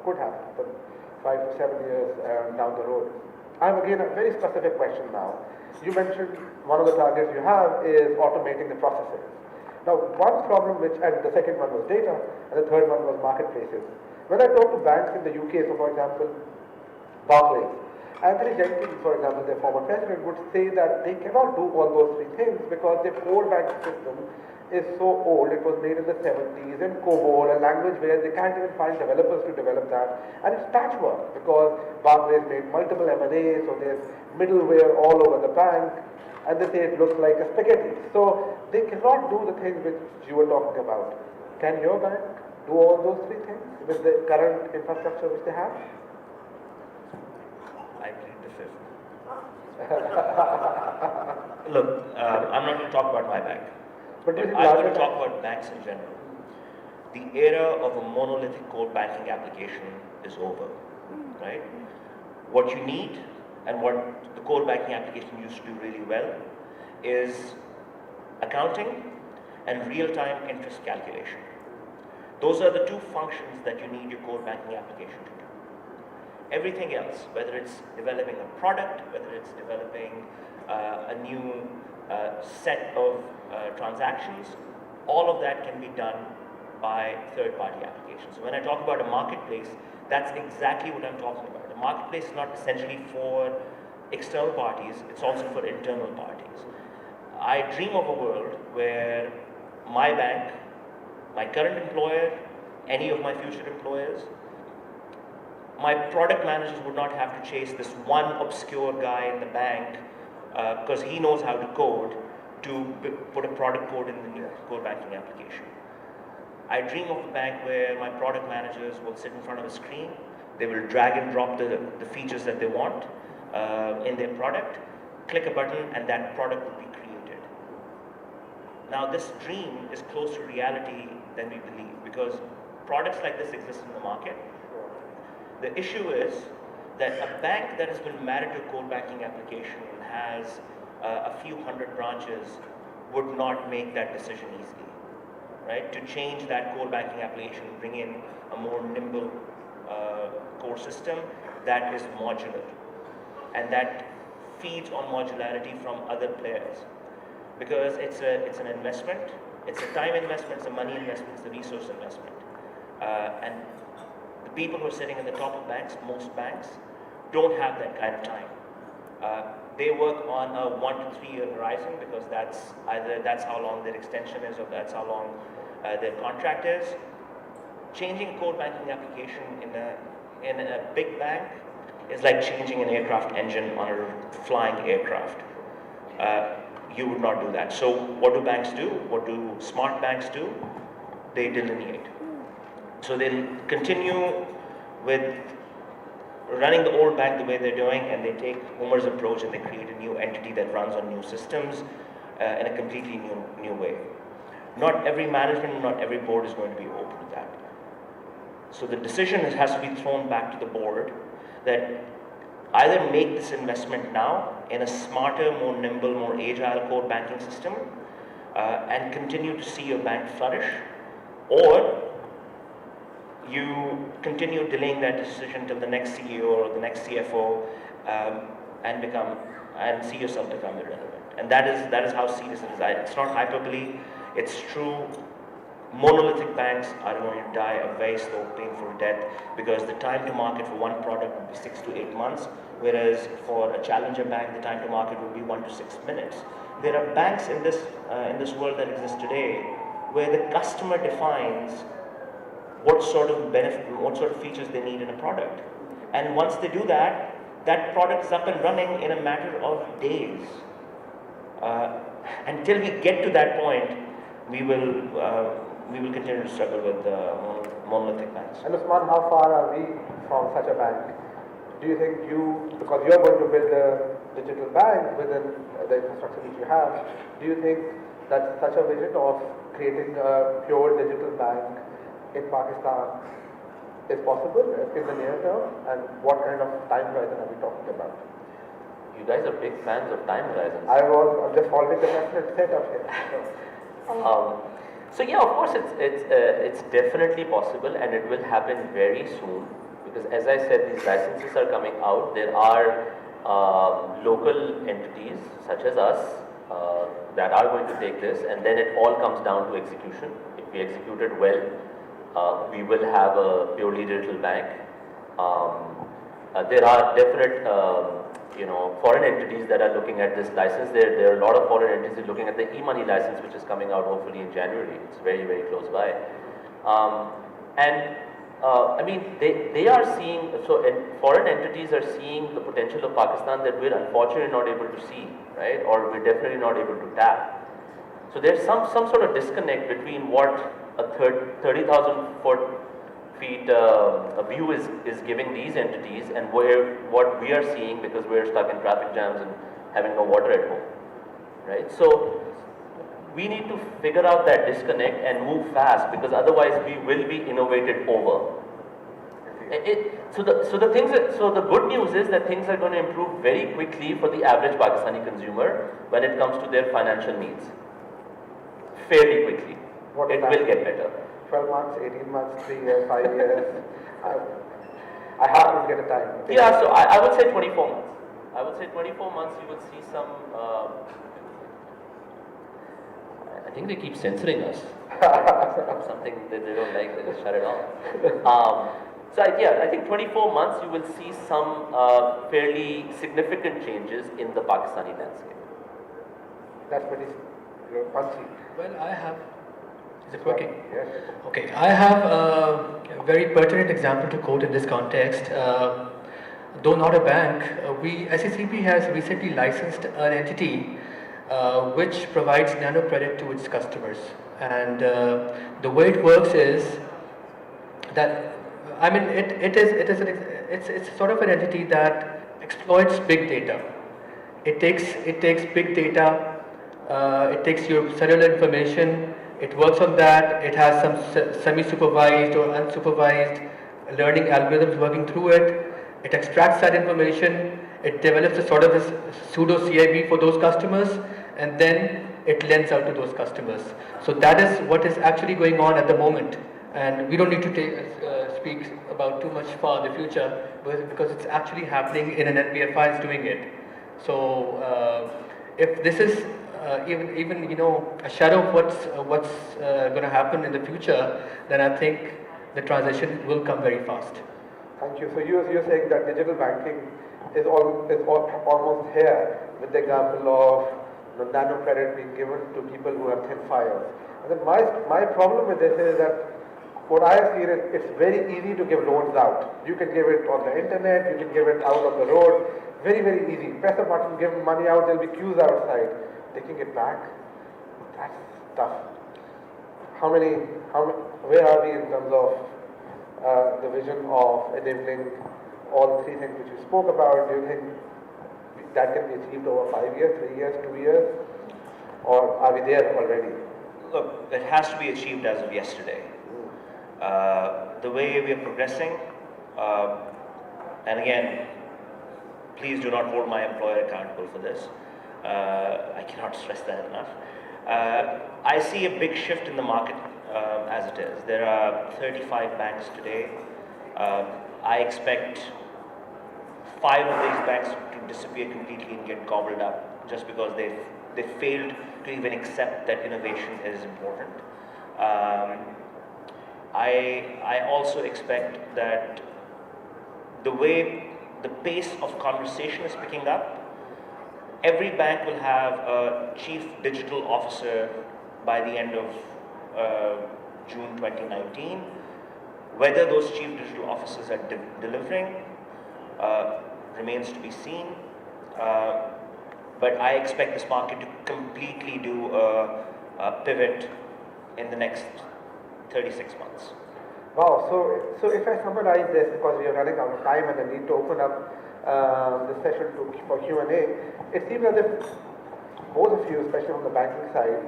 could have happened 5 to 7 years down the road. I have again a very specific question now. You mentioned one of the targets you have is automating the processes. Now, one problem which, and the second one was data, and the third one was marketplaces. When I talk to banks in the UK, so for example, Barclays, Anthony Jenkins, for example, their former president, would say that they cannot do all those three things because their core banking system is so old. It was made in the 70s in COBOL, a language where they can't even find developers to develop that. And it's patchwork because Barclays made multiple M&As, so there's middleware all over the bank, and they say it looks like a spaghetti. So they cannot do the things which you were talking about. Can your bank do all those three things with the current infrastructure which they have? I plead the fifth. Look, I'm not going to talk about my bank, but I'm going to talk about banks in general. The era of a monolithic core banking application is over, right? What you need and what the core banking application used to do really well is accounting and real-time interest calculation. Those are the two functions that you need your core banking application to do. Everything else, whether it's developing a product, whether it's developing a new set of transactions, all of that can be done by third-party applications. So when I talk about a marketplace, that's exactly what I'm talking about. A marketplace is not essentially for external parties, it's also for internal parties. I dream of a world where my bank, my current employer, any of my future employers, my product managers would not have to chase this one obscure guy in the bank because he knows how to code to put a product code in the new core banking application. I dream of a bank where my product managers will sit in front of a screen, they will drag and drop the features that they want in their product, click a button, and that product will be created. Now this dream is closer to reality than we believe because products like this exist in the market. The issue is that a bank that has been married to a core banking application and has a few hundred branches would not make that decision easily, right? To change that core banking application, bring in a more nimble core system that is modular and that feeds on modularity from other players, because it's an investment, it's a time investment, it's a money investment, it's a resource investment, and the people who are sitting at the top of banks, most banks, don't have that kind of time. They work on a 1 to 3 year horizon because that's how long their extension is or that's how long their contract is. Changing a core banking application in a big bank is like changing an aircraft engine on a flying aircraft. You would not do that. So what do banks do? What do smart banks do? They delineate. So they'll continue with running the old bank the way they're doing, and they take Umer's approach and they create a new entity that runs on new systems in a completely new way. Not every management, not every board is going to be open to that. So the decision has to be thrown back to the board that either make this investment now in a smarter, more nimble, more agile core banking system and continue to see your bank flourish, or you continue delaying that decision till the next CEO or the next CFO and see yourself become irrelevant. And that is how serious it is. It's not hyperbole, it's true. Monolithic banks are going to die a very slow, painful death because the time to market for one product would be 6 to 8 months, whereas for a challenger bank, the time to market would be 1 to 6 minutes. There are banks in this world that exist today where the customer defines what sort of benefit, what sort of features they need in a product. And once they do that, that product is up and running in a matter of days. Until we get to that point, we will continue to struggle with monolithic banks. And Usman, how far are we from such a bank? Do you think because you're going to build a digital bank within the infrastructure which you have, do you think that such a vision of creating a pure digital bank in Pakistan is possible in the near term? And what kind of time horizon are we talking about? You guys are big fans of time horizons. I'm just following the definite setup here. So yeah, of course, it's definitely possible, and it will happen very soon. because as I said, these licenses are coming out. There are local entities such as us that are going to take this, and then it all comes down to execution. If we execute it well, we will have a purely digital bank. There are definite, foreign entities that are looking at this license. There are a lot of foreign entities looking at the e-money license, which is coming out hopefully in January. It's very, very close by. I mean, they are seeing, foreign entities are seeing the potential of Pakistan that we're unfortunately not able to see, right? Or we're definitely not able to tap. So there's some sort of disconnect between what a 30,000 feet a view is giving these entities and what we are seeing because we're stuck in traffic jams and having no water at home, right? So we need to figure out that disconnect and move fast because otherwise we will be innovated over. So the good news is that things are going to improve very quickly for the average Pakistani consumer when it comes to their financial needs. Fairly quickly. It will get better. 12 months, 18 months, 3 years, 5 years. I have to get a time. Yeah, so I would say 24 months. I would say 24 months you will see some. I think they keep censoring us. Something that they don't like, they just shut it off. I think 24 months you will see some fairly significant changes in the Pakistani landscape. That's pretty punchy. Well, I have. Is it working? Yes. Okay, I have a very pertinent example to quote in this context. Though not a bank, SECB has recently licensed an entity which provides nano credit to its customers. And the way it works is that, I mean, it's sort of an entity that exploits big data. It takes big data. It takes your cellular information, it works on that, it has some semi-supervised or unsupervised learning algorithms working through it, it extracts that information, it develops a sort of a pseudo CIB for those customers, and then it lends out to those customers. So that is what is actually going on at the moment, and we don't need to speak about too much far in the future, because it's actually happening in an NBFI is doing it. So if this is even a shadow of what's going to happen in the future, then I think the transition will come very fast. Thank you. So you're saying that digital banking is almost here, with the example of nano credit being given to people who have thin files. And then my problem with this is that what I have seen is it's very easy to give loans out. You can give it on the internet, you can give it out on the road. Very, very easy. Press a button, give money out, there'll be queues outside. Taking it back, that's tough. Where are we in terms of the vision of enabling all three things which you spoke about? Do you think that can be achieved over 5 years, 3 years, 2 years? Or are we there already? Look, it has to be achieved as of yesterday. The way we are progressing, and again, please do not hold my employer accountable for this. I cannot stress that enough. I see a big shift in the market as it is. There are 35 banks today. I expect 5 of these banks to disappear completely and get gobbled up just because they failed to even accept that innovation is important. I also expect that the pace of conversation is picking up. Every bank will have a chief digital officer by the end of June 2019. Whether those chief digital officers are delivering remains to be seen. But I expect this market to completely do a pivot in the next 36 months. Wow, so if I summarize this, because we are running out of time and I need to open up the session for Q&A, it seems as if both of you, especially on the banking side,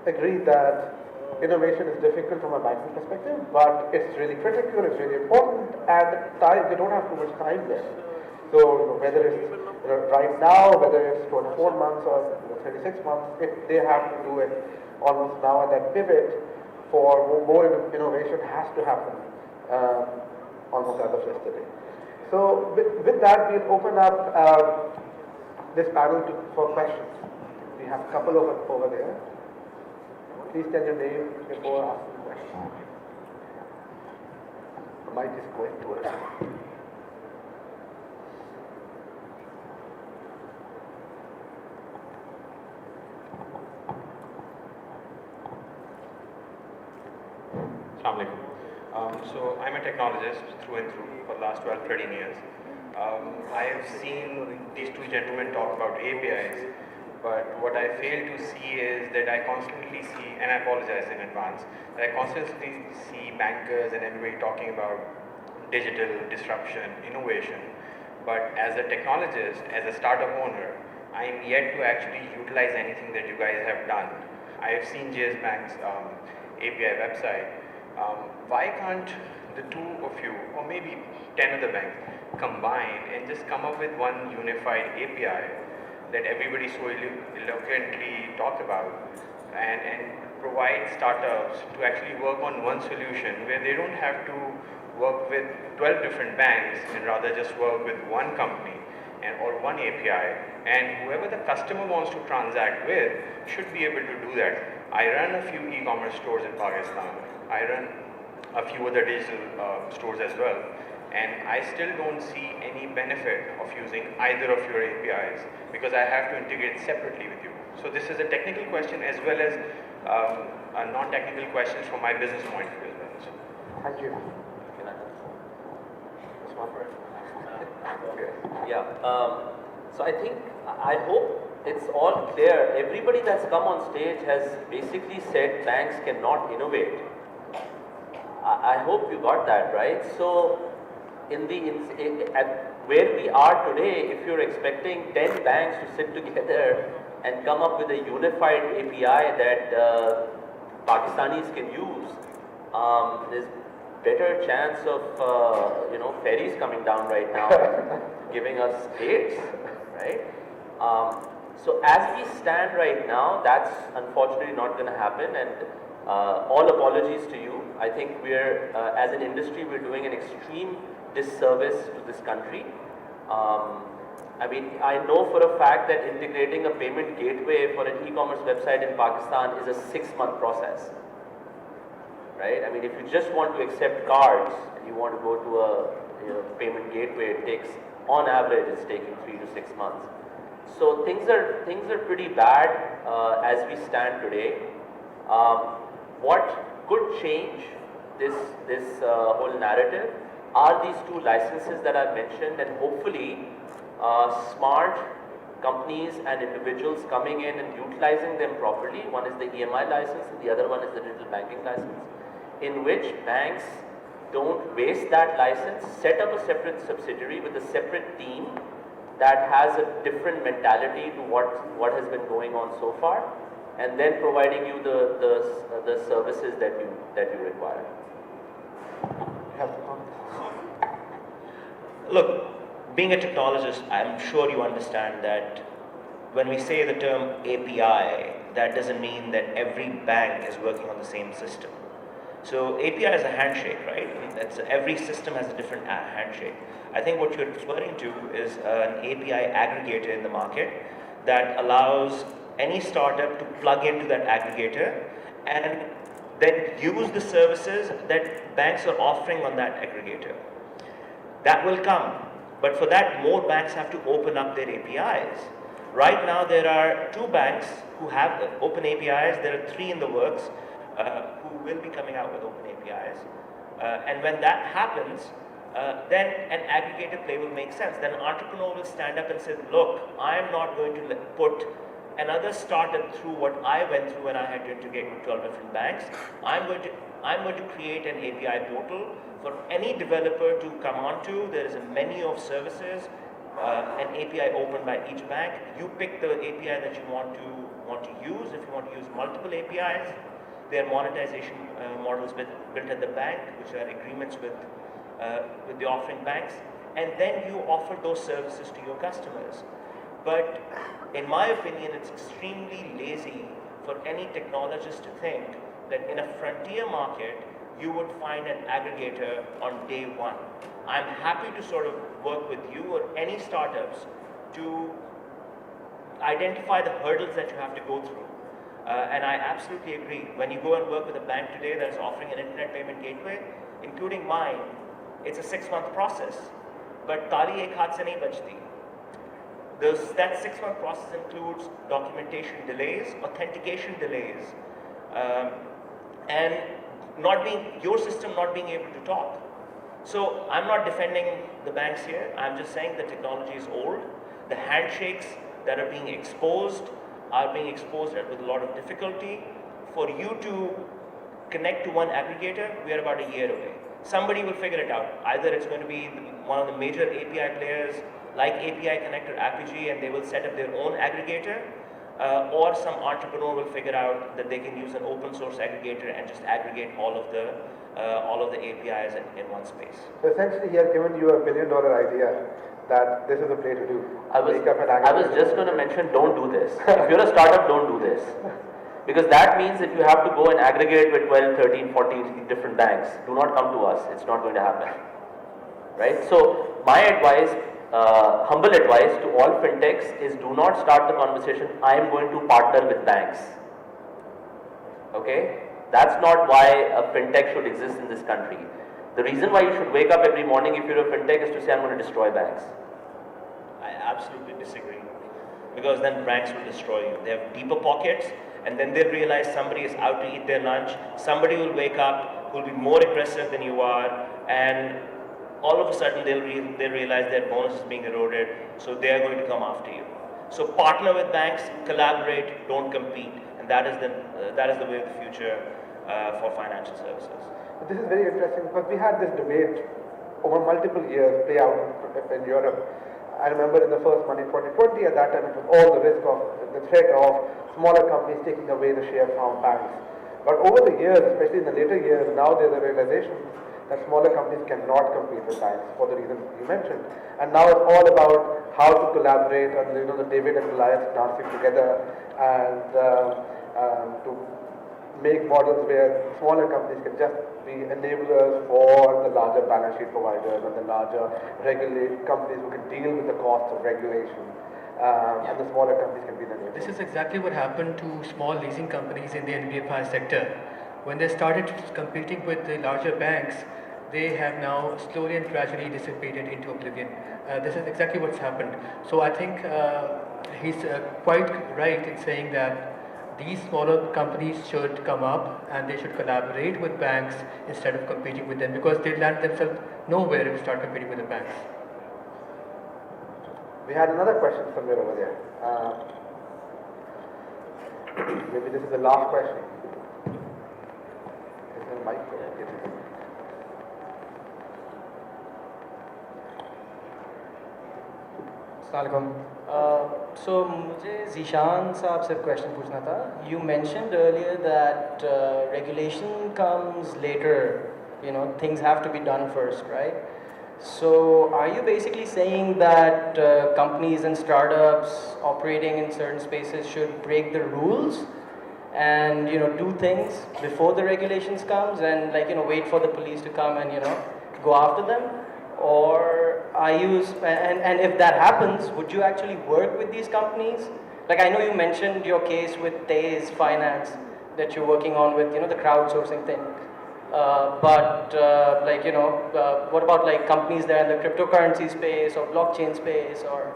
agree that innovation is difficult from a banking perspective, but it's really critical, it's really important, and they don't have too much time there. So whether it's right now, whether it's 24 months or 36 months, they have to do it almost now, and that pivot for more innovation has to happen. almost as of yesterday. So with that, we'll open up this panel for questions. We have a couple over there. Please tell your name before asking the question. The mic is going towards you. Assalamu alaikum. So I'm a technologist through and through for the last 12, 13 years. I have seen these two gentlemen talk about APIs, but what I fail to see is that I constantly see, and I apologize in advance, that I constantly see bankers and everybody talking about digital disruption, innovation, but as a technologist, as a startup owner, I am yet to actually utilize anything that you guys have done. I have seen JS Bank's API website. Why can't the two of you, or maybe 10 other banks, combine and just come up with one unified API that everybody so eloquently talk about and provide startups to actually work on one solution where they don't have to work with 12 different banks and rather just work with one company or one API, and whoever the customer wants to transact with should be able to do that. I run a few e-commerce stores in Pakistan. I run a few other digital stores as well, and I still don't see any benefit of using either of your APIs because I have to integrate separately with you. So this is a technical question as well as a non-technical questions from my business point of view as well. So. Thank you. Yeah. So I hope it's all clear. Everybody that's come on stage has basically said banks cannot innovate. I hope you got that right. So at where we are today, if you're expecting 10 banks to sit together and come up with a unified API that Pakistanis can use, there's better chance of ferries coming down right now, giving us dates, right? So as we stand right now, that's unfortunately not going to happen, and all apologies to you. I think we're, as an industry, we're doing an extreme disservice to this country. I mean, I know for a fact that integrating a payment gateway for an e-commerce website in Pakistan is a 6-month process. Right? I mean, if you just want to accept cards and you want to go to a payment gateway, it takes, on average, it's taking 3 to 6 months. So things are pretty bad as we stand today. What could change this whole narrative are these two licenses that I've mentioned, and hopefully smart companies and individuals coming in and utilizing them properly. One is the EMI license and the other one is the digital banking license, in which banks don't waste that license, set up a separate subsidiary with a separate team that has a different mentality to what has been going on so far, and then providing you the services that you require. Look, being a technologist, I'm sure you understand that when we say the term API, that doesn't mean that every bank is working on the same system. So API is a handshake, right? Every system has a different handshake. I think what you're referring to is an API aggregator in the market that allows any startup to plug into that aggregator and then use the services that banks are offering on that aggregator. That will come, but for that, more banks have to open up their APIs. Right now, there are 2 banks who have open APIs. There are 3 in the works who will be coming out with open APIs. And when that happens, then an aggregator play will make sense. Then an entrepreneur will stand up and say, look, I am not going to put another startup through what I went through when I had to integrate with 12 different banks. I'm going to create an API portal for any developer to come onto. There is a menu of services, an API opened by each bank. You pick the API that you want to use. If you want to use multiple APIs, there are monetization models built at the bank, which are agreements with the offering banks, and then you offer those services to your customers. But in my opinion, it's extremely lazy for any technologist to think that in a frontier market you would find an aggregator on day one. I'm happy to sort of work with you or any startups to identify the hurdles that you have to go through. And I absolutely agree. When you go and work with a bank today that is offering an internet payment gateway, including mine, it's a 6-month process. But tali ek haath se nahi bajti. That 6-month process includes documentation delays, authentication delays, and your system not being able to talk. So I'm not defending the banks here. I'm just saying the technology is old. The handshakes that are being exposed with a lot of difficulty. For you to connect to one aggregator, we are about a year away. Somebody will figure it out. Either it's going to be one of the major API players like API Connector Apigee, and they will set up their own aggregator, or some entrepreneur will figure out that they can use an open source aggregator and just aggregate all of the APIs in one space. So essentially, he has given you $1 billion idea that this is the play to do. I was just going to mention, don't do this. If you're a startup, don't do this. Because that means that you have to go and aggregate with 12, 13, 14 different banks. Do not come to us. It's not going to happen. Right? So my advice, humble advice to all fintechs is do not start the conversation, I am going to partner with banks. Okay? That's not why a fintech should exist in this country. The reason why you should wake up every morning if you're a fintech is to say, I'm going to destroy banks. I absolutely disagree. Because then banks will destroy you. They have deeper pockets, and then they'll realize somebody is out to eat their lunch. Somebody will wake up who will be more aggressive than you are, and all of a sudden they'll realize their bonus is being eroded, so they're going to come after you. So partner with banks, collaborate, don't compete, and that is the way of the future for financial services. This is very interesting because we had this debate over multiple years play out in Europe. I remember in the first money 2020, at that time it was all the risk of the threat of smaller companies taking away the share from banks. But over the years, especially in the later years, now there's a realization that smaller companies cannot compete with banks for the reasons you mentioned. And now it's all about how to collaborate and the David and Goliath dancing together and to make models where smaller companies can just be enablers for the larger balance sheet providers and the larger regulated companies who can deal with the costs of regulation. And the smaller companies can be the enablers. This is exactly what happened to small leasing companies in the NBFI sector. When they started competing with the larger banks, they have now slowly and gradually dissipated into oblivion. This is exactly what's happened. So I think he's quite right in saying that these smaller companies should come up and they should collaborate with banks instead of competing with them, because they land themselves nowhere if you start competing with the banks. We had another question somewhere over there. Maybe this is the last question. Is there a mic? So मुझे ज़ीशान साहब से question पूछना था. You mentioned earlier that regulation comes later. Things have to be done first, right? So are you basically saying that companies and startups operating in certain spaces should break the rules and do things before the regulations comes and wait for the police to come and go after them? Or are you, and if that happens, would you actually work with these companies? Like I know you mentioned your case with Tez Finance that you're working on with the crowdsourcing thing. But what about companies that are in the cryptocurrency space or blockchain space or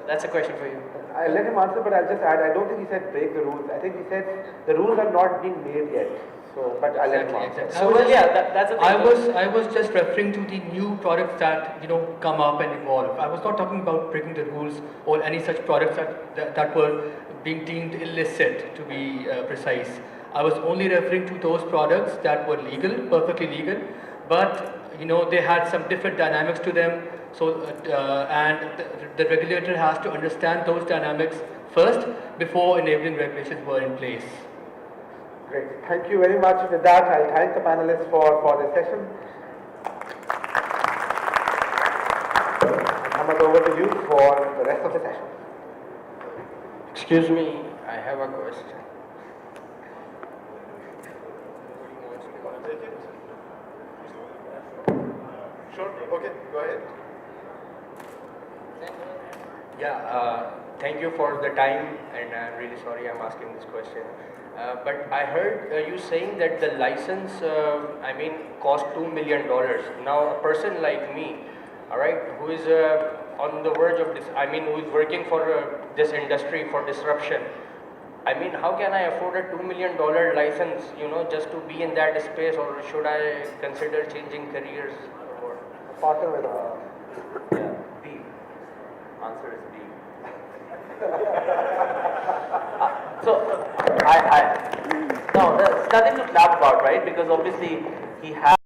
that's a question for you. I'll let him answer, but I'll just add, I don't think he said break the rules. I think he said the rules are not being made yet. So, but I'll let him answer. So that's the thing. I was just referring to the new products that come up and evolve. I was not talking about breaking the rules or any such products that were being deemed illicit, to be precise. I was only referring to those products that were legal, perfectly legal, but they had some different dynamics to them. So and the regulator has to understand those dynamics first before enabling regulations were in place. Great. Thank you very much. With that, I'll thank the panelists for this session. I'll come over to you for the rest of the session. Excuse me, I have a question. Sure. Okay, go ahead. Yeah, thank you for the time, and I'm really sorry I'm asking this question. But I heard you saying that the license, cost $2 million. Now, a person like me, all right, who is on the verge of this, who is working for this industry for disruption, how can I afford a $2 million license, just to be in that space, or should I consider changing careers? Or what? Partner with Yeah, B. Answer is B. So, no, there's nothing to clap about, right? Because obviously he has.